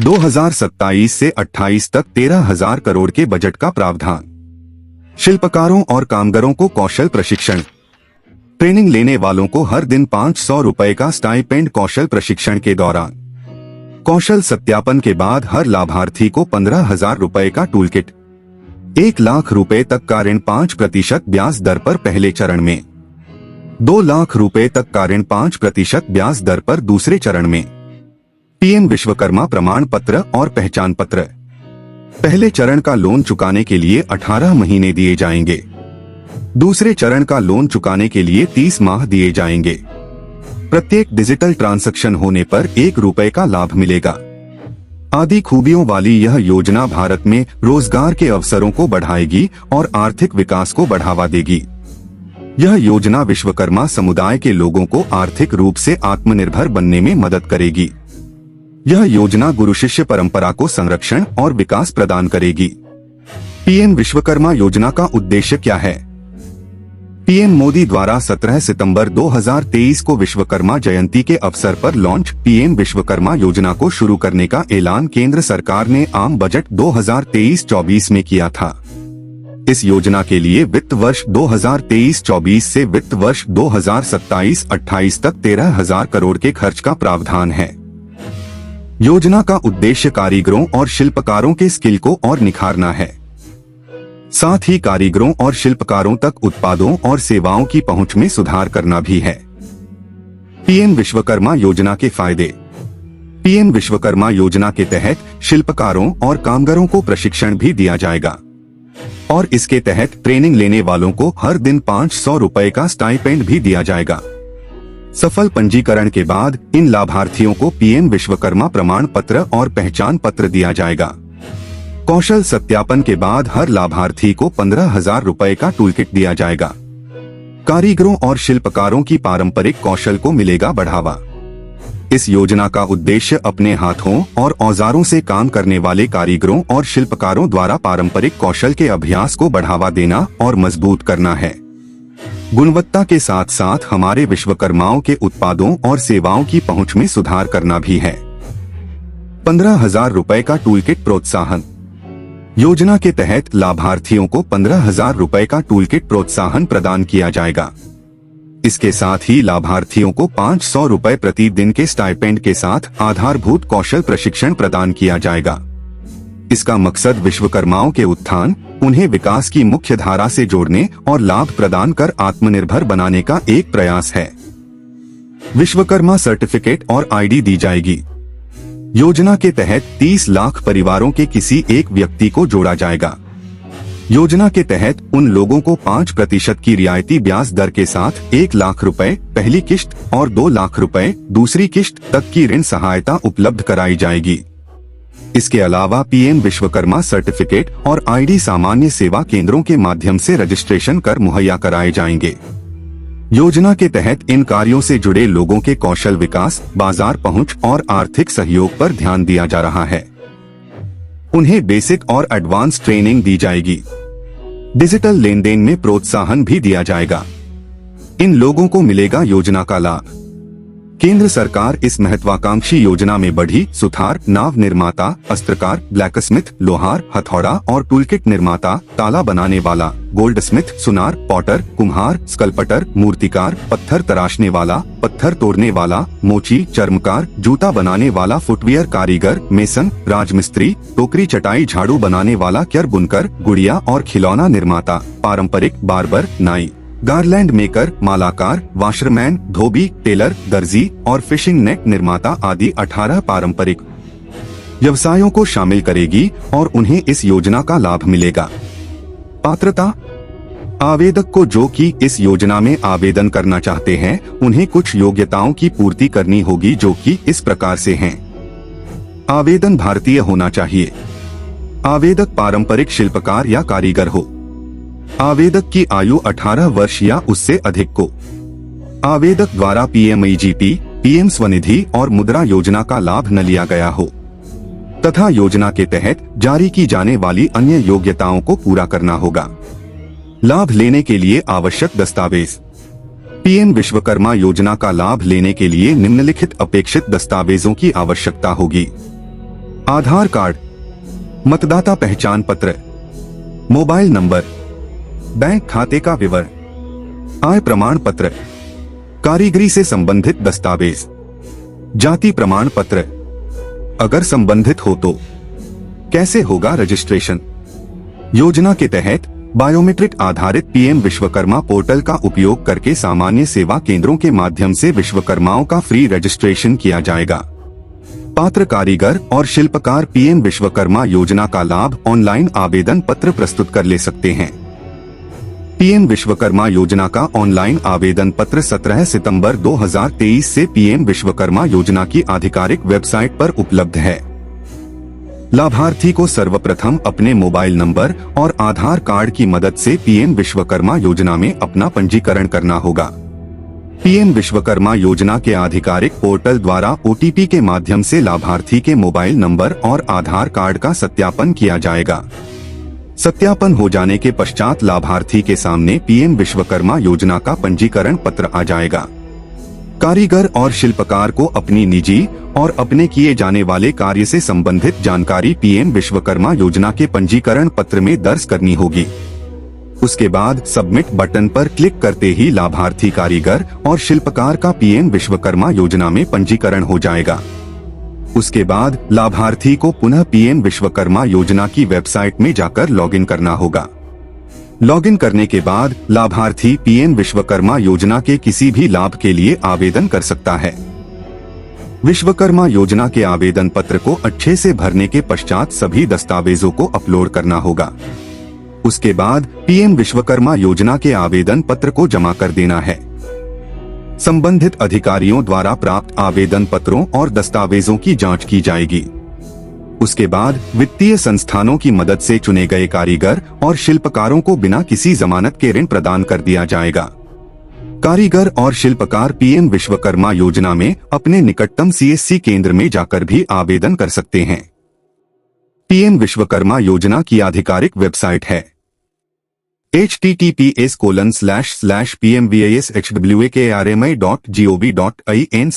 2027 से 28 तक 13,000 करोड़ के बजट का प्रावधान। शिल्पकारों और कामगारों को कौशल प्रशिक्षण। ट्रेनिंग लेने वालों को हर दिन 500 रुपए का स्टाइपेंड कौशल प्रशिक्षण के दौरान। कौशल सत्यापन के बाद हर लाभार्थी को 15,000 रुपए का टूल किट। 1 लाख रुपए तक का ऋण 5% ब्याज दर पर पहले चरण में। 2 लाख रुपए तक का ऋण 5% ब्याज दर पर दूसरे चरण में। पीएम विश्वकर्मा प्रमाण पत्र और पहचान पत्र। पहले चरण का लोन चुकाने के लिए 18 महीने दिए जाएंगे। दूसरे चरण का लोन चुकाने के लिए 30 माह दिए जाएंगे। प्रत्येक डिजिटल ट्रांजैक्शन होने पर 1 रुपए का लाभ मिलेगा। आदि खूबियों वाली यह योजना भारत में रोजगार के अवसरों को बढ़ाएगी और आर्थिक विकास को बढ़ावा देगी। यह योजना विश्वकर्मा समुदाय के लोगों को आर्थिक रूप से आत्मनिर्भर बनने में मदद करेगी। यह योजना गुरु शिष्य परंपरा को संरक्षण और विकास प्रदान करेगी। पीएम विश्वकर्मा योजना का उद्देश्य क्या है? पीएम मोदी द्वारा 17 सितंबर 2023 को विश्वकर्मा जयंती के अवसर पर लॉन्च पीएम विश्वकर्मा योजना को शुरू करने का ऐलान केंद्र सरकार ने आम बजट 2023-24 में किया था। इस योजना के लिए वित्त वर्ष 2023-24 से वित्त वर्ष 2027-28 तक 13,000 करोड़ के खर्च का प्रावधान है। योजना का उद्देश्य कारीगरों और शिल्पकारों के स्किल को और निखारना है। साथ ही कारीगरों और शिल्पकारों तक उत्पादों और सेवाओं की पहुंच में सुधार करना भी है। पीएम विश्वकर्मा योजना के फायदे। पीएम विश्वकर्मा योजना के तहत शिल्पकारों और कामगारों को प्रशिक्षण भी दिया जाएगा और इसके तहत ट्रेनिंग लेने वालों को हर दिन 500 रुपए का स्टाइपेंड भी दिया जाएगा। सफल पंजीकरण के बाद इन लाभार्थियों को पीएम विश्वकर्मा प्रमाण पत्र और पहचान पत्र दिया जाएगा। कौशल सत्यापन के बाद हर लाभार्थी को 15,000 रुपए का टूल किट दिया जाएगा। कारीगरों और शिल्पकारों की पारंपरिक कौशल को मिलेगा बढ़ावा। इस योजना का उद्देश्य अपने हाथों और औजारों से काम करने वाले कारीगरों और शिल्पकारों द्वारा पारंपरिक कौशल के अभ्यास को बढ़ावा देना और मजबूत करना है। गुणवत्ता के साथ साथ हमारे विश्वकर्माओं के उत्पादों और सेवाओं की पहुंच में सुधार करना भी है। 15,000 रुपए का टूल किट प्रोत्साहन। योजना के तहत लाभार्थियों को 15,000 रुपए का टूल किट प्रोत्साहन प्रदान किया जाएगा। इसके साथ ही लाभार्थियों को 500 रुपए प्रति दिन के स्टाइपेंड के साथ आधारभूत कौशल प्रशिक्षण प्रदान किया जाएगा। इसका मकसद विश्वकर्माओं के उत्थान, उन्हें विकास की मुख्य धारा से जोड़ने और लाभ प्रदान कर आत्मनिर्भर बनाने का एक प्रयास है। विश्वकर्मा सर्टिफिकेट और आईडी दी जाएगी। योजना के तहत 30 लाख परिवारों के किसी एक व्यक्ति को जोड़ा जाएगा। योजना के तहत उन लोगों को 5% की रियायती ब्याज दर के साथ 1 लाख रुपए पहली किश्त और 2 लाख रुपए दूसरी किश्त तक की ऋण सहायता उपलब्ध कराई जाएगी। इसके अलावा पीएम विश्वकर्मा सर्टिफिकेट और आईडी सामान्य सेवा केंद्रों के माध्यम से रजिस्ट्रेशन कर मुहैया कराए जाएंगे। योजना के तहत इन कार्यों से जुड़े लोगों के कौशल विकास, बाजार पहुंच और आर्थिक सहयोग पर ध्यान दिया जा रहा है। उन्हें बेसिक और एडवांस ट्रेनिंग दी जाएगी। डिजिटल लेन देन में प्रोत्साहन भी दिया जाएगा। इन लोगों को मिलेगा योजना का लाभ। केंद्र सरकार इस महत्वाकांक्षी योजना में बढ़ी, सुथार, नाव निर्माता, अस्त्रकार, ब्लैकस्मिथ, लोहार, हथौड़ा और टूलकिट निर्माता, ताला बनाने वाला, गोल्डस्मिथ, सुनार, पॉटर, कुम्हार, स्कल्पटर, मूर्तिकार, पत्थर तराशने वाला, पत्थर तोड़ने वाला, मोची, चर्मकार, जूता बनाने वाला, फुटवियर कारीगर, मेसन, राजमिस्त्री, टोकरी चटाई झाड़ू बनाने वाला, क्यर बुनकर, गुड़िया और खिलौना निर्माता, पारंपरिक बार्बर, नाई, गारलैंड मेकर, मालाकार, वाशरमैन, धोबी, टेलर, दर्जी और फिशिंग नेट निर्माता आदि 18 पारंपरिक व्यवसायों को शामिल करेगी और उन्हें इस योजना का लाभ मिलेगा। पात्रता। आवेदक को जो कि इस योजना में आवेदन करना चाहते हैं, उन्हें कुछ योग्यताओं की पूर्ति करनी होगी जो कि इस प्रकार से हैं। आवेदन भारतीय होना चाहिए। आवेदक पारंपरिक शिल्पकार या कारीगर हो। आवेदक की आयु 18 वर्ष या उससे अधिक को। आवेदक द्वारा पीएमईजीपी, पीएम स्वनिधि और मुद्रा योजना का लाभ न लिया गया हो तथा योजना के तहत जारी की जाने वाली अन्य योग्यताओं को पूरा करना होगा। लाभ लेने के लिए आवश्यक दस्तावेज। पीएम विश्वकर्मा योजना का लाभ लेने के लिए निम्नलिखित अपेक्षित दस्तावेजों की आवश्यकता होगी। आधार कार्ड, मतदाता पहचान पत्र, मोबाइल नंबर, बैंक खाते का विवरण, आय प्रमाण पत्र, कारीगरी से संबंधित दस्तावेज, जाति प्रमाण पत्र। अगर संबंधित हो तो कैसे होगा रजिस्ट्रेशन? योजना के तहत बायोमेट्रिक आधारित पीएम विश्वकर्मा पोर्टल का उपयोग करके सामान्य सेवा केंद्रों के माध्यम से विश्वकर्माओं का फ्री रजिस्ट्रेशन किया जाएगा। पात्र कारीगर और शिल्पकार पीएम विश्वकर्मा योजना का लाभ ऑनलाइन आवेदन पत्र प्रस्तुत कर ले सकते हैं। पीएम विश्वकर्मा योजना का ऑनलाइन आवेदन पत्र 17 सितंबर 2023 से पीएम विश्वकर्मा योजना की आधिकारिक वेबसाइट पर उपलब्ध है। लाभार्थी को सर्वप्रथम अपने मोबाइल नंबर और आधार कार्ड की मदद से पीएम विश्वकर्मा योजना में अपना पंजीकरण करना होगा। पीएम विश्वकर्मा योजना के आधिकारिक पोर्टल द्वारा ओटीपी के माध्यम से लाभार्थी के मोबाइल नंबर और आधार कार्ड का सत्यापन किया जाएगा। सत्यापन हो जाने के पश्चात लाभार्थी के सामने पीएम विश्वकर्मा योजना का पंजीकरण पत्र आ जाएगा। कारीगर और शिल्पकार को अपनी निजी और अपने किए जाने वाले कार्य से संबंधित जानकारी पीएम विश्वकर्मा योजना के पंजीकरण पत्र में दर्ज करनी होगी। उसके बाद सबमिट बटन पर क्लिक करते ही लाभार्थी कारीगर और शिल्पकार का पीएम विश्वकर्मा योजना में पंजीकरण हो जाएगा। उसके बाद लाभार्थी को पुनः पीएम विश्वकर्मा योजना की वेबसाइट में जाकर लॉगिन करना होगा। लॉगिन करने के बाद लाभार्थी पीएम विश्वकर्मा योजना के किसी भी लाभ के लिए आवेदन कर सकता है। विश्वकर्मा योजना के आवेदन पत्र को अच्छे से भरने के पश्चात सभी दस्तावेजों को अपलोड करना होगा। उसके बाद पीएम विश्वकर्मा योजना के आवेदन पत्र को जमा कर देना है। संबंधित अधिकारियों द्वारा प्राप्त आवेदन पत्रों और दस्तावेजों की जांच की जाएगी। उसके बाद वित्तीय संस्थानों की मदद से चुने गए कारीगर और शिल्पकारों को बिना किसी जमानत के ऋण प्रदान कर दिया जाएगा। कारीगर और शिल्पकार पीएम विश्वकर्मा योजना में अपने निकटतम सीएससी केंद्र में जाकर भी आवेदन कर सकते हैं। पीएम विश्वकर्मा योजना की आधिकारिक वेबसाइट है https://pmvishwakramai.gov.in/